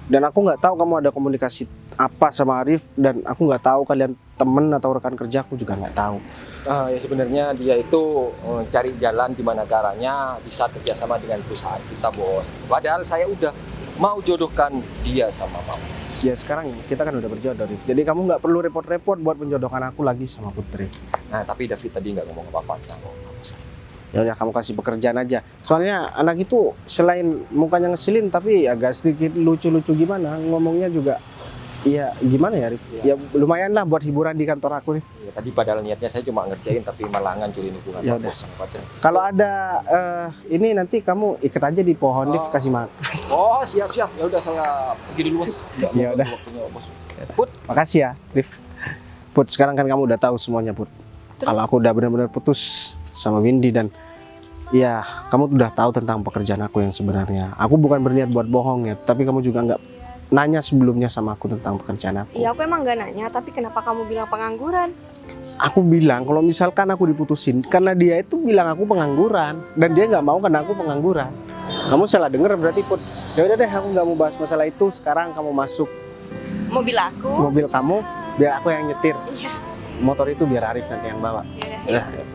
E: Dan aku nggak tahu kamu ada komunikasi apa sama Arif, dan aku nggak tahu kalian temen atau rekan kerja, aku juga nggak tahu.
B: Ya sebenarnya dia itu cari jalan gimana caranya bisa kerjasama dengan perusahaan kita, Bos. Padahal saya udah mau jodohkan dia sama mama.
E: Ya sekarang kita kan udah berjodoh, Rif. Jadi kamu nggak perlu repot-repot buat menjodohkan aku lagi sama Putri.
B: Nah, tapi David tadi nggak ngomong apa-apa tentang
E: Ya udah kamu kasih pekerjaan aja. Soalnya anak itu selain mukanya ngeselin tapi agak sedikit lucu-lucu gimana, ngomongnya juga ya gimana ya, Rif? Ya lumayan lah buat hiburan di kantor aku, Rif.
B: Ya, tadi padahal niatnya saya cuma ngerjain tapi malah ngancurin hubungan
E: Ya
B: Pak
E: udah.
B: Bos sama pacar.
E: Kalau ada ini nanti kamu ikat aja di pohon, Rif, kasih makan.
B: Oh, siap-siap. Ya udah saya pergi dulu, Bos. Nggak
E: Ya
B: mau
E: udah.
B: ganggu waktunya, Bos. Put,
E: Makasih ya, Rif. Put, sekarang kan kamu udah tahu semuanya, Put. Kalau aku udah benar-benar putus sama Windy dan ya kamu udah tahu tentang pekerjaan aku yang sebenarnya. Aku bukan berniat buat bohong ya, tapi kamu juga nggak nanya sebelumnya sama aku tentang pekerjaan aku.
D: Iya, aku emang gak nanya, tapi kenapa kamu bilang pengangguran?
E: Aku bilang kalau misalkan aku diputusin karena dia itu bilang aku pengangguran dan dia nggak mau karena aku pengangguran. Kamu salah denger berarti, Put. Ya udah deh, aku nggak mau bahas masalah itu. Sekarang kamu masuk
D: Mobil aku.
E: mobil kamu, biar aku yang nyetir.
D: Iya.
E: Motor itu biar Arif nanti yang bawa.
D: Yaudah,
E: Ya,
D: yuk.